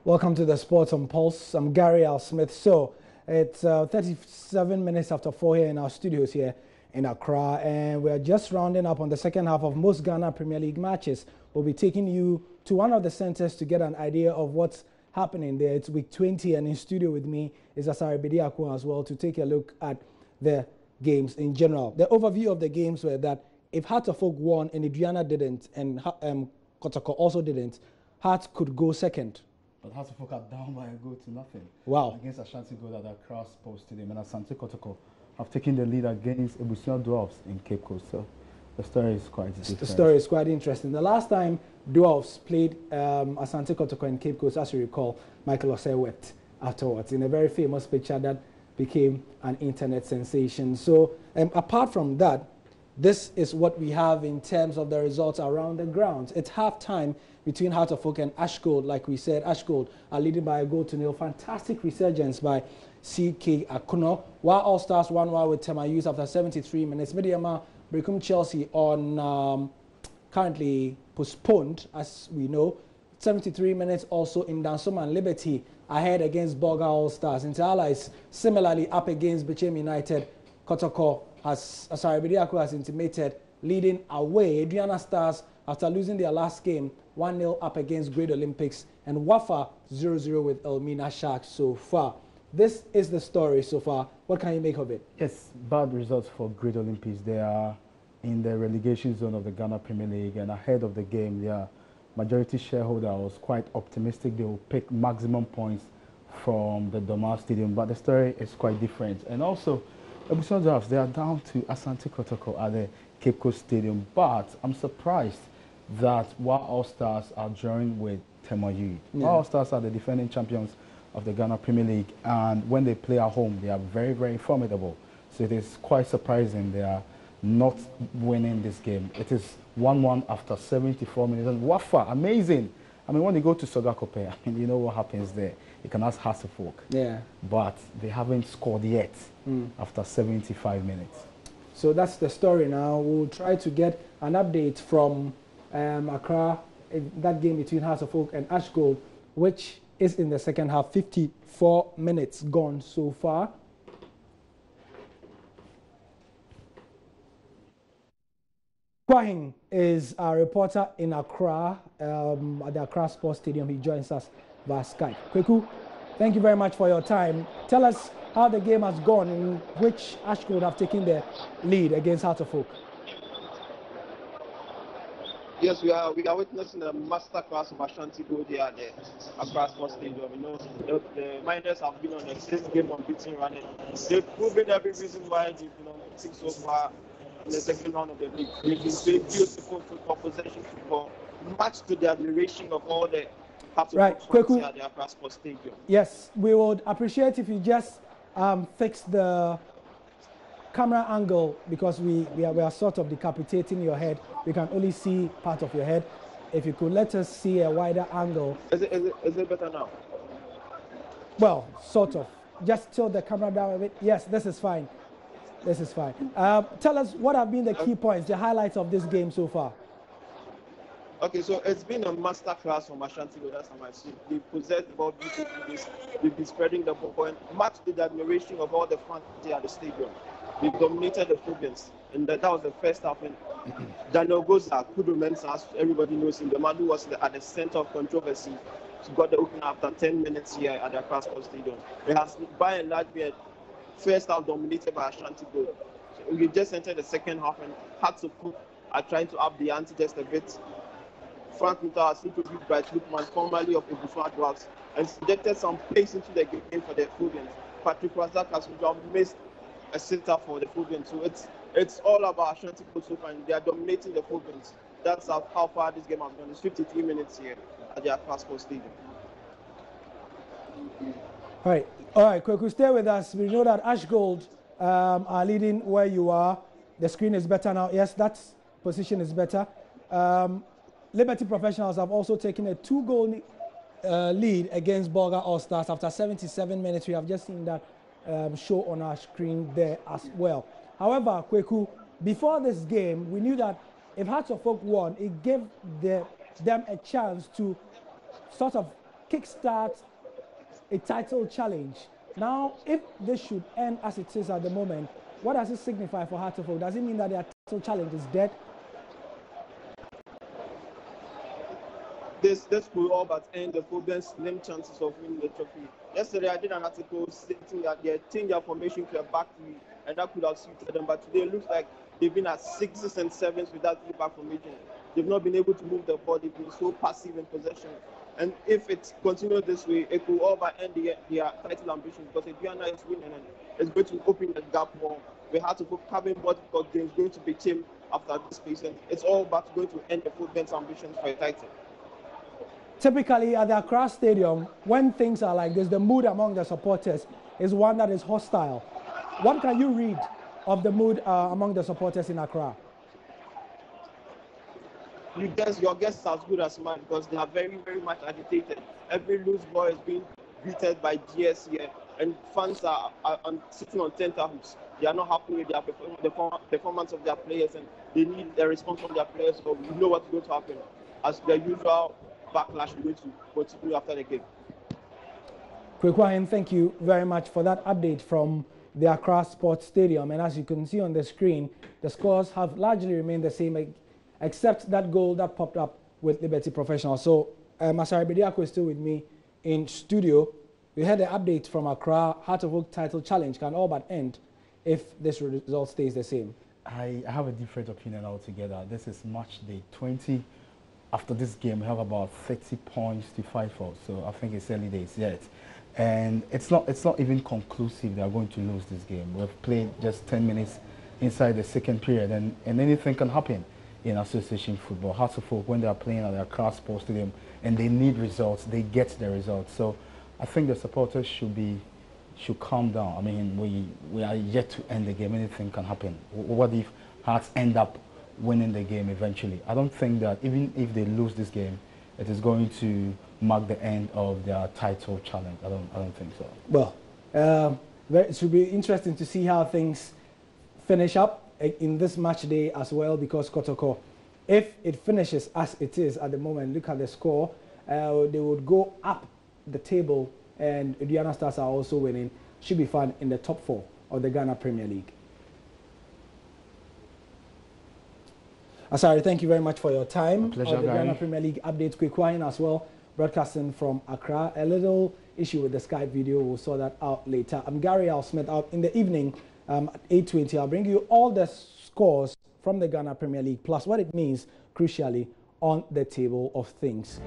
Welcome to the Sports on Pulse. I'm Gary Al Smith. So it's 37 minutes after 4 here in our studios here in Accra, and we're just rounding up on the second half of most Ghana Premier League matches. We'll be taking you to one of the centers to get an idea of what's happening there. It's week 20, and in studio with me is Asari Bediako as well to take a look at the games in general. The overview of the games were that if Hearts of Oak won and Adriana didn't, and Kotoko also didn't, Hearts could go second. But Hearts of Oak are down by a goal to nothing. Wow. Against Ashanti Gold at the Accra Sports Stadium, and Asante Kotoko have taken the lead against Ebusian Dwarfs in Cape Coast. So the story is quite different. The story is quite interesting. The last time Dwarfs played Asante Kotoko in Cape Coast, as you recall, Michael Osei wept afterwards in a very famous picture that became an internet sensation. So apart from that, this is what we have in terms of the results around the grounds. It's half-time between Hearts of Oak and Ash Gold. Like we said, Ash Gold are leading by a goal to nil. Fantastic resurgence by CK Akuno. While All Stars 1-1 with Temayus after 73 minutes. Midiama Brekum Chelsea on currently postponed, as we know. 73 minutes also in Dansoma and Liberty ahead against Bolga All Stars. Inter Allies similarly up against Bechem United. Kotoko has intimated leading away. Adriana Stars, after losing their last game, 1-0 up against Great Olympics, and Wafa 0-0 with Elmina Sharks so far. This is the story so far. What can you make of it? Yes, bad results for Great Olympics. They are in the relegation zone of the Ghana Premier League, and ahead of the game, their majority shareholder was quite optimistic they will pick maximum points from the Doma Stadium, but the story is quite different. And also, Ebusian Dwarfs, they are down to Asante Kotoko at the Cape Coast Stadium, but I'm surprised that while All Stars are drawing with Temayui, while All Stars are the defending champions of the Ghana Premier League, and when they play at home, they are very, very formidable. So it is quite surprising they are not winning this game. It is 1-1 after 74 minutes, and Wafa, amazing. I mean, when they go to Sogakope, I mean, you know what happens there. You can ask Hearts of Oak. Yeah. But they haven't scored yet after 75 minutes. So that's the story now. We'll try to get an update from Accra, in that game between Hearts of Oak and Ash Gold, which is in the second half. 54 minutes gone so far. Kwahing is our reporter in Accra, at the Accra Sports Stadium. He joins us via Skype. Kweku, thank you very much for your time. Tell us how the game has gone, in which Ash Gold have taken the lead against Hearts of Oak. Yes, we are witnessing a masterclass of Ashanti Gold here at the Accra Sports Stadium. You know, the Miners have been on the 6th game unbeaten running. They've proven every reason why they've been unbeaten so far in the second round of the league. They've been playing beautiful football, possession football, much to the admiration of all the Hearts of Oak fans here at the Accra Sports Stadium. Yes, we would appreciate if you just fix the camera angle, because we are sort of decapitating your head. We can only see part of your head. If you could let us see a wider angle. Is it better now? Well, sort of. Just tilt the camera down a bit. Yes, this is fine. This is fine. Tell us what have been the key points, the highlights of this game so far. Okay, so it's been a master class from Ashanti Gold. That's how I see it. They possess the ball beautifully. They've been spreading the ball and much to the admiration of all the fans here at the stadium. They've dominated the Philippines, and that was the first half. And Daniel Goza, Kudu Mensah, as everybody knows him, the man who was at the center of controversy, got the opener after 10 minutes here at the Accra Sports Stadium. It has, by and large, been first half dominated by Ashanti Gold. So we just entered the second half and had to are trying to up the ante just a bit. Frank Mita has introduced Bright Lukman, formerly of Ebusian Dwarfs, and injected some pace into the game for the Philippines. Patrick Razak has missed a sitter for the Philippines. So it's all about Ashanti Gold so far, and they are dominating the Philippines. That's how far this game has gone. It's 53 minutes here at the Accra Sports Stadium. All right, Kweku, stay with us. We know that Ash Gold are leading where you are. The screen is better now. Yes, that position is better. Liberty Professionals have also taken a 2-goal lead against Bolga All Stars after 77 minutes. We have just seen that show on our screen there as well. However, Kweku, before this game, we knew that if Hearts of Oak won, it gave them a chance to sort of kickstart a title challenge. Now, if this should end as it is at the moment, what does it signify for Hearts of Oak? Does it mean that their title challenge is dead? This could all but end the Phobia slim chances of winning the trophy. Yesterday, I did an article stating that they changed their formation to a back three, and that could have suited them. But today, it looks like they've been at 6s and 7s with that three-back formation. They've not been able to move the ball. They've been so passive in possession. And if it continues this way, it could all but end their title ambitions, because if Diana is winning, and it's going to open the gap more. We have to put having more difficult games going to be team after this space, and it's all but going to end the Phobia ambitions for a title. Typically at the Accra Stadium, when things are like this, the mood among the supporters is one that is hostile. What can you read of the mood among the supporters in Accra? Your guess is as good as mine, because they are very, very much agitated. Every loose ball is being greeted by GS here, and fans are sitting on tenterhooks. They are not happy with the performance of their players, and they need a response from their players. So we know what's going to happen. As the usual backlash, we're going to continue after the game. Kwekwahin, thank you very much for that update from the Accra Sports Stadium. And as you can see on the screen, the scores have largely remained the same, except that goal that popped up with Liberty Professional. So Masari Bediako is still with me in studio. We had an update from Accra. Heart of Oak title challenge can all but end if this result stays the same. I have a different opinion altogether. This is match day 20. After this game, we have about 30 points to fight for. So I think it's early days yet. And it's not even conclusive they are going to lose this game. We've played just 10 minutes inside the second period, and anything can happen in association football. Hearts of Oak, when they are playing at their Accra Sports Stadium and they need results, they get the results. So I think the supporters should calm down. I mean, we are yet to end the game. Anything can happen. What if Hearts end up winning the game eventually? I don't think that even if they lose this game, it is going to mark the end of their title challenge. I don't think so. Well, it should be interesting to see how things finish up in this match day as well, because Kotoko, if it finishes as it is at the moment, look at the score, they would go up the table, and Diana Stars are also winning. Should be fun in the top 4 of the Ghana Premier League. Asari, thank you very much for your time. Pleasure, the Ghana Premier League updates. Kwekwahin as well, broadcasting from Accra. A little issue with the Skype video. We'll sort that out later. I'm Gary Alsmith. Out in the evening at 8:20. I'll bring you all the scores from the Ghana Premier League, plus what it means, crucially, on the table of things.